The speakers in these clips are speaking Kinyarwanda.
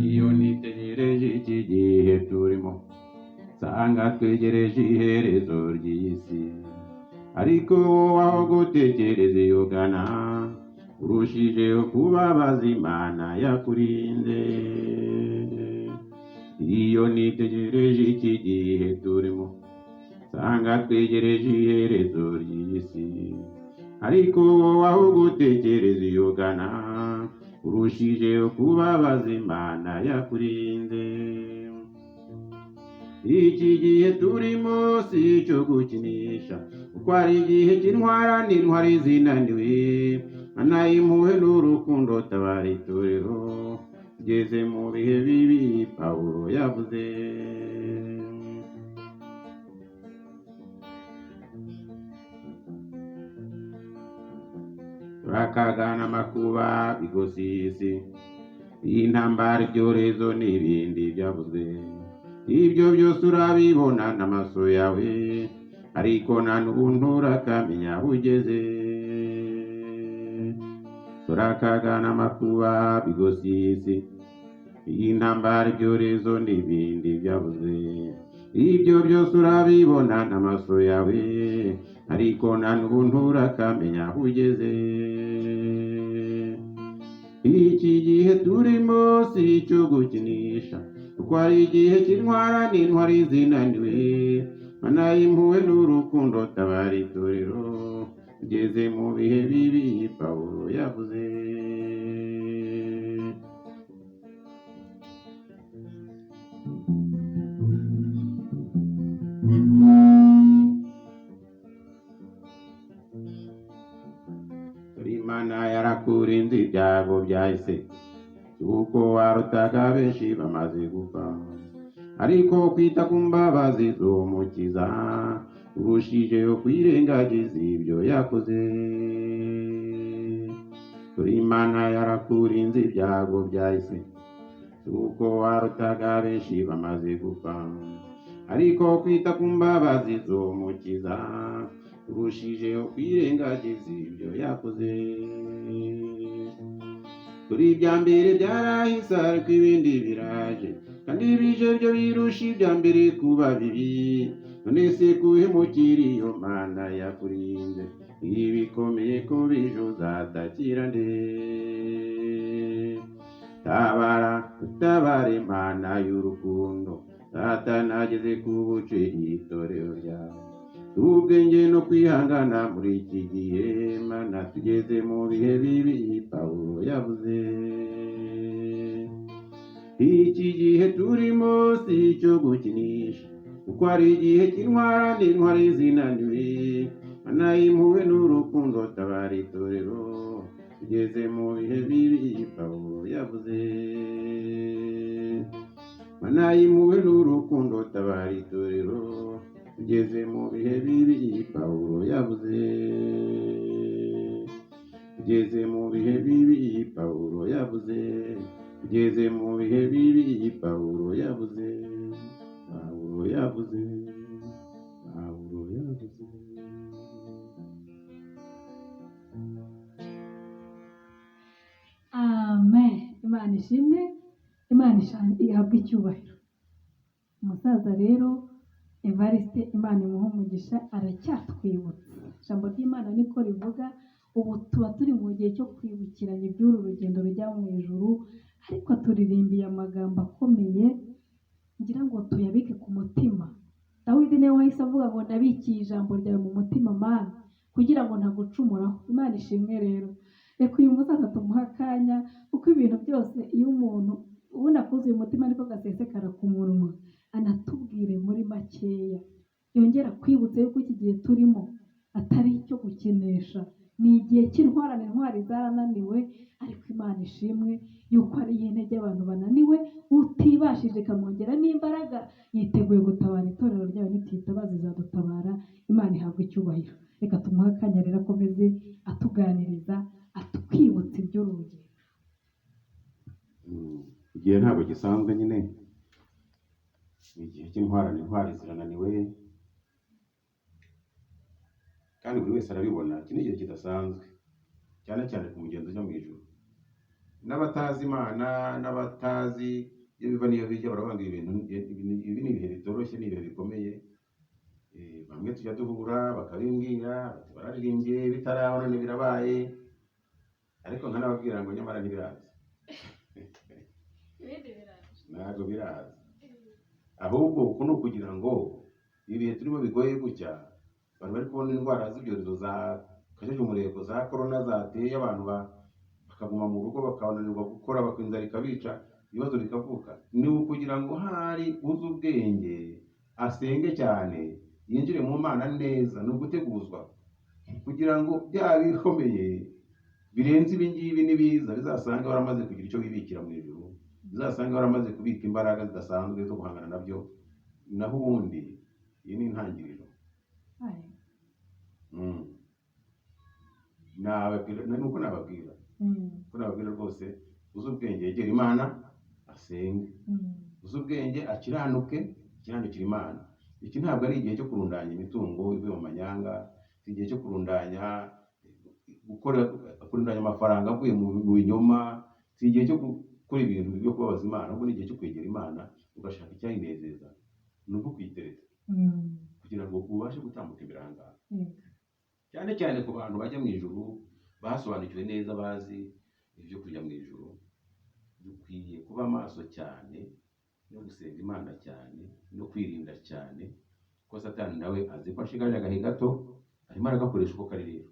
iyo nitegereje iki gihe turimo nsanga twegereje iherezo ry'isi ariko wowe aho gutekereza iyo ugana urushijeho kubabaza Imana yakurinze iyo nitegereje iki gihe turimo nsanga twegereje iherezo ry'isi ariko wowe aho gutekereza iyo ugana urushijeho kubabaza Imana yakurinze iki gihe turimo si icyo gukinisha kuko ari igihe cy'intwara n'intwari zinaniwe Mana y'impuhwe n'urukundo tabara itorero tugeze mu bihe bibi Pawulo yavuze turakagana amakuba bigose isi intambara ibyorezo n'ibindi byavuzwe ibyo byose urabibona n'amaso yawe ariko nta n'ubuntu urakamenya aho ugeze turakagana amakuba bigose isi intambara ibyorezo n'ibindi byavuzwe ibyo byose urabibona n'amaso yawe ariko nta n'ubuntu urakamenya aho ugeze iki gihe turimo si icyo gukinisha kuko ari igihe cy'intwara n'intwari zinaniwe Mana y'impuhwe n'urukundo tabara itorero tugeze mu bihe bibi Pawulo yavuze Imana yarakurinze ibyago byahise kuko warutaga benshi bamaze gupfa ariko kwita ku mbabazi z'umukiza urushijeho kwirengagiza ibyo yakoze Imana yarakurinze ibyago byahise kuko warutaga benshi bamaze gupfa ariko kwita ku mbabazi z'umukiza urushijeho kwirengagiza ibyo yakoze kuri ibya mbere byarahise ariko ibindi biraje kandi bije byo birusha ibya mbere kuba bibi none se kuhemukira iyo Mana yakurinze ibi bikomeye ko bije uzatakira nde utabare Mana y'urukundo Satani ageze ku buce itorero ryawe ubwenge no kwihangana muri iki gihe Mana tugeze mu bihe bibi Pawulo yavuze iki gihe turimo si icyo gukinisha kuko ari igihe cy'intwara n'intwari zinaniwe Mana y'impuhwe n'urukundo tabara itorero tugeze mu bihe bibi Pawulo yavuze Mana y'impuhwe n'urukundo tabara itorero tugeze mu bihe bibi Pawulo yavuze tugeze mu bihe bibi Pawulo yavuze tugeze mu bihe bibi Pawulo yavuze Pawulo yavuze Pawulo yavuze amen Imana ishimwe Imana ihabwe icyubahiro umusaza rero Evariste Imana imuha umugisha aracyatwibutsa ijambo ry'Imana niko rivuga ubu tuba turi mu gihe cyo kwibukiranya iby'uru rugendo rujya mu ijuru ariko turirimbiye amagambo akomeye ngira ngo tuyabike ku mutima Dawidi niwe wahise avuga ngo ndabikiye ijambo ryawe mu mutima Mana kugira ngo ntagucumuraho Imana ishimwe rero reka uyu musaza tumuha akanya kuko ibintu byose iyo umuntu ubona kuzuye umutima ariko gasesekara ku munwa anatubwire muri makeya yongera kwibutsa yuko iki gihe turimo atari icyo gukinisha ni igihe cy'intwarane intwari zarananiwe ariko Imana ishimwe yuko ari intege abantu bananiwe utibashije ikamwongera n'imbaraga yiteguye gutabara itorero ryayo nititabaza izadutabara Imana ihabwa icyubahiro reka tumuhe akanya rero akomeze atuganiriza atwibutsa iby'urugendo igihe ntabwo gisanzwe nyine ni igihe cy'intwarane, intwari zirananiwe kandi buri wese arabibona. Iki ni igihe kidasanzwe cyane cyane ku mugenzi ujya mu ijuru. N'abatazi Imana n'abatazi iyo biva n'iyo bijya baravuga ngo ibi ni ibihe bitoroshye, ni ibihe bikomeye. Bamwe tujya duhura bakabimbwira bati bararirimbye bitaraba none birabaye, ariko nkanababwira ngo nyamara ntibiraza. Ntabwo biraza, ahubwo uku ni ukugira ngo ibihe turimo bigoye gutya, abantu bari kubona indwara z'ibyorezo za kajeje umurego za korona zateye abantu bakaguma mu rugo bakananirwa gukora, bakinzara ikabica, ibibazo bikavuka. Ni ukugira ngo hari uzi ubwenge asenge cyane, yinjire mu Mana neza. Ni uguteguzwa kugira ngo bya bikomeye birenze ibi ngibi n'ibiza bizasanga waramaze kugira icyo wibikira mu ijuru, bizasanga waramaze kubika imbaraga zidasanzwe zo guhangana nabyo. Naho ubundi iyi ni intangiriro. Nuko nababwira rwose, uzi ubwenge yegera Imana asenge, uzi ubwenge akiranukire Imana. Iki ntabwo ari igihe cyo kurundanya imitungo ivuye mu manyanga, si igihe cyo kurundanya amafaranga avuye mu binyoma, si igihe cyo gukora ibintu byo kubabaza Imana, ahubwo ni igihe cyo kwegera Imana ugashaka icyayinezeza, ni uko kwitereta kugira ngo ubashe gutambuka imbere aha ngaha. Cyane cyane ku bantu bajya mu ijuru basobanukiwe neza, bazi ibyo kujya mu ijuru, dukwiye kuba maso cyane no gusenga Imana cyane no kwirinda cyane, kuko Satani nawe azi ko ashigaje agahe gato, arimo aragakoresha uko kari. Rero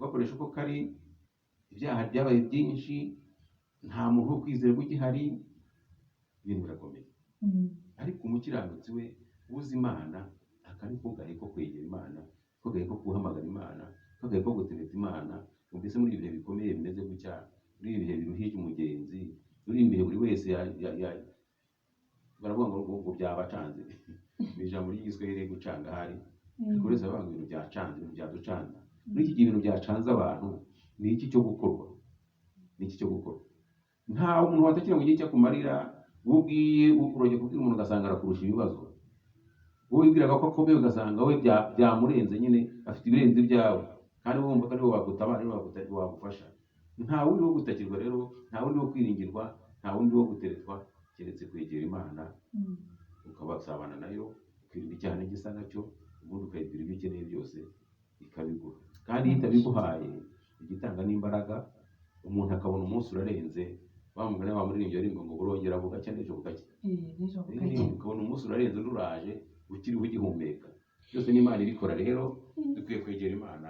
ugakoresha uko kari, ibyaha byabaye byinshi, nta muntu wo kwizerwa ugihari, ibintu birakomeye. Ariko umukiranutsi we uzi Imana, akari ko gahe ko kwegera Imana, ko gahe ko guhamagara Imana, ko gahe ko gutereta Imana. Mbese muri ibi bihe bikomeye bimeze gutya, muri ibi bihe biruhije umugenzi, muri ibi bihe buri wese baravuga ngo byabacanze. Ni ijambo ry'igiswahili gucanga hari, ariko wese aravuga ngo ibintu byacanze, ibintu byaducanze. Muri iki gihe ibintu byacanze abantu, ni iki cyo gukorwa? Nta umuntu watakira ngo igihe cyakumarira, ubwiye urongeye kubwira umuntu ugasanga arakurusha ibibazo. Wowe wibwiraga ko akomeye ugasanga we byamurenze, nyine afite ibirenze ibyawe, kandi wumva ko ariwe wagutabara, ariwe wagufasha. Nta wundi wo gutakirwa rero, nta wundi wo kwiringirwa, nta wundi wo guteretwa, keretse kwegera Imana ukabasabana nayo, ukirinda icyaha n'igisa nacyo, ubundi ukayibwira ibyo ukeneye byose ikabiguha. Kandi iyo itabiguhaye, igitanga n'imbaraga, umuntu akabona umunsi urarenze, bamugane bamuririmbye arimba ngo burongera bugacya n'ejo bugacya. Ukabona umunsi urarenze n'uraje ukiriho ugihumeka. Byose n'Imana ibikora. Rero dukwiye kwegera Imana,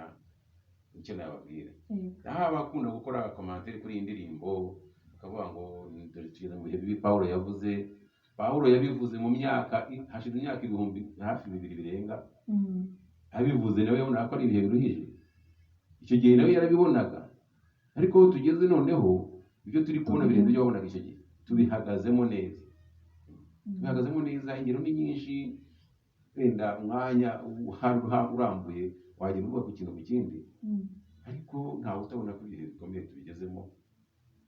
icyo nababwira. Naho abakunda gukora komantere kuri iyi ndirimbo bakavuga ngo dore tugeze mu bihe bibi Pawulo yabivuze mu myaka hashize imyaka ibihumbi hafi 2 birenga, abivuze nawe yabona ko ari ibihe biruhije. Icyo gihe nawe yarabibonaga, ariko aho tugeze noneho ibyo turi kubona birenze ibyo wabonaga icyo gihe. Tubihagazemo neza, ingero ni nyinshi, wenda umwanya urambuye wagira uvuga ku kintu ku kindi, ariko ntawe utabona ko ibihe bikomeye tubigezemo,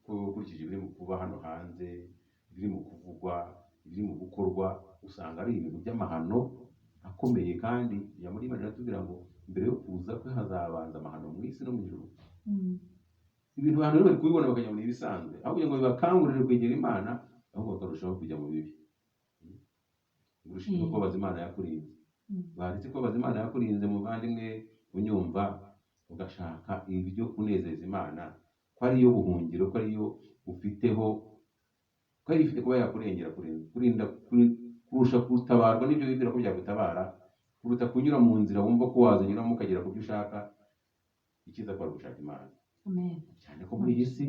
ko ukurikije ibiri mu kuba hano hanze, ibiri mu kuvugwa, ibiri mu gukorwa, usanga ari ibintu by'amahano akomeye. Kandi muri Imana iratubwira ngo mbere yo kuza kwe hazabanza amahano mu isi no mu ijuru. Ibintu abantu rero bari kubibona bakajya mu ibisanzwe, aho kugira ngo bibakangurire kwegera Imana, ahubwo bakarushaho kujya mu bibi. Urushinga kubaza Imana yakurinze, baretse kubaza Imana yakurinze muvandimwe unyumva, ugashaka ibyo kunezeza Imana, ko ariyo buhungiro, ko ariyo ufiteho, ko ari ifite kuba yakurengera, kurinda kurusha gutabarwa n'ibyo wibwira ko byagutabara, kuruta kunyura mu nzira wumva ko wazanyuramo ukagera ku byo ushaka. Icyiza ko ari gushaka Imana. Cyane ko muri iyi si,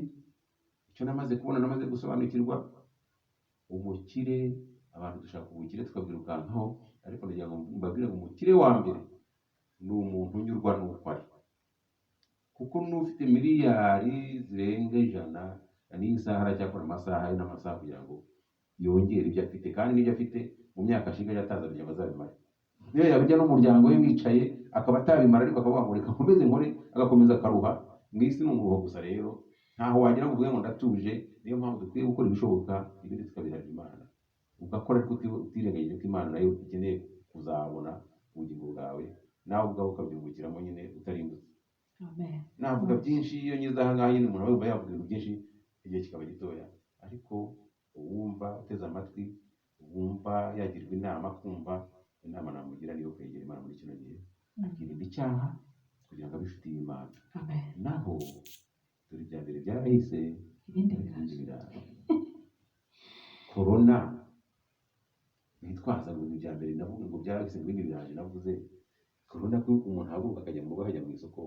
icyo namaze kubona, namaze gusobanukirwa, umukire, abantu dushaka ubukire tukabwirukankaho, ariko ndagira ngo mbabwire ngo umukire wa mbere ni umuntu unyurwa n'uko ari. Kuko n'ufite miliyari zirenga 100 n'isaha aracyakora amasaha n'amasaha kugira ngo yongere ibyo afite, kandi n'ibyo afite mu myaka ashigaje atazabijya bazabimara. Niyo yabijya n'umuryango we wicaye akaba atabimara, ariko akavuga ngo reka nkomeze nkore, agakomeza akaruha. Mu isi ni umuruho gusa. Rero ntaho wagira ngo uvuge ngo ndatuje. Niyo mpamvu dukwiye gukora ibishoboka, ibindi tukabirahira Imana. ugakora ariko utirengagije ko Imana nayo ikeneye kuzabona ubugingo bwawe, nawe ubwawe ukabyungukiramo nyine utarimbutse. amen Navuga byinshi iyo nyuze aha ngaha nyine umuntu aba yavuga ibintu byinshi igihe kikaba gitoya, ariko uwumva uteze amatwi, uwumva yagirwa inama, kumva inama namugira niyo kwegera Imana muri kino gihe, akirinda icyaha kugira ngo abe inshuti y'Imana. amen Naho dore ibya mbere byarahise, ibindi ibindi biraje. biraza. Korona nitwaza ngo ibya mbere navuga ngo byarahise, ibindi biraje. Navuze korona ko umuntu ahaguruka akajya mu rugo, akajya mu isoko,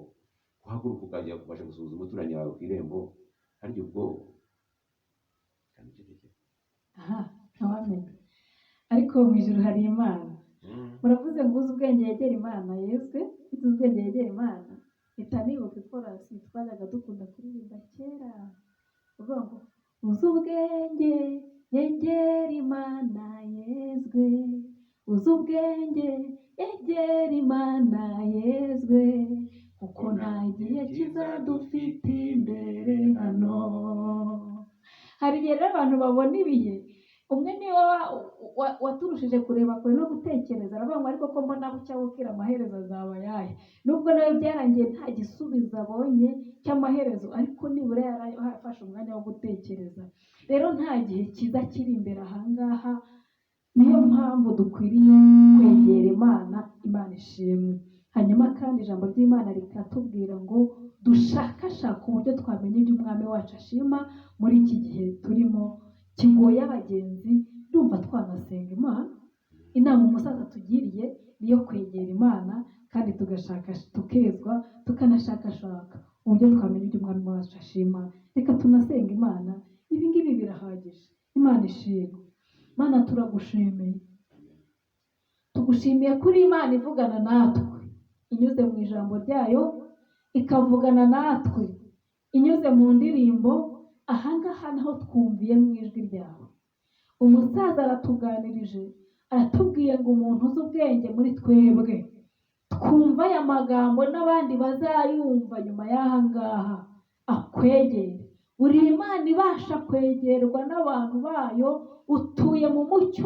uhaguruka ukajya kubasha gusuhuza umuturanyi wawe ku irembo, harya ubwo kandi icyo aha ntawamenya, ariko mu ijuru hari Imana. Muravuze ngo uzi ubwenge yegera Imana, yezwe uzi ubwenge yegera Imana. Mpita nibuka ikorasi twajyaga dukunda kuririmba kera, uvuga ngo uzi ubwenge yegera Imana, yezwe uzi ubwenge yegera Imana, yezwe kuko nta gihe kizadufite imbere hano. Hari igihe rero abantu babona ibihe, umwe niwe waturushije kureba kure no gutekereza, aravuga ngo ariko ko mbona bucya bukira amaherezo azaba ayahe. Nubwo nawe byarangiye nta gisubizo abonye cy'amaherezo, ariko nibura yarafashe umwanya wo gutekereza. Rero nta gihe cyiza kiri imbere aha ngaha, niyo mpamvu dukwiriye kwegera Imana. Imana ishimwe. Hanyuma kandi ijambo ry'Imana rikatubwira ngo dushakashake uburyo twamenya ibyo umwami wacu ashima muri iki gihe turimo kigoye abagenzi. Ndumva twanasenga Imana. Inama umusaza tugiriye niyo kwegera Imana, kandi tukezwa, tukanashakashaka uburyo twamenya ibyo umwami wacu ashima. Reka tunasenga Imana. Ibi ngibi birahagije. Imana ishimwe. Mana turagushimiye, tugushimiye kuri Imana ivugana natwe inyuze mu ijambo ryayo, ikavugana natwe inyuze mu ndirimbo. Ahangaha naho twumviye mu ijwi ryawe. Umusaza aratuganirije, aratubwiye ngo umuntu uzi ubwenge muri twebwe twumva aya magambo n'abandi bazayumva nyuma y'aha ngaha, akwegere. Uri Imana ibasha kwegerwa n'abantu bayo, utuye mu mucyo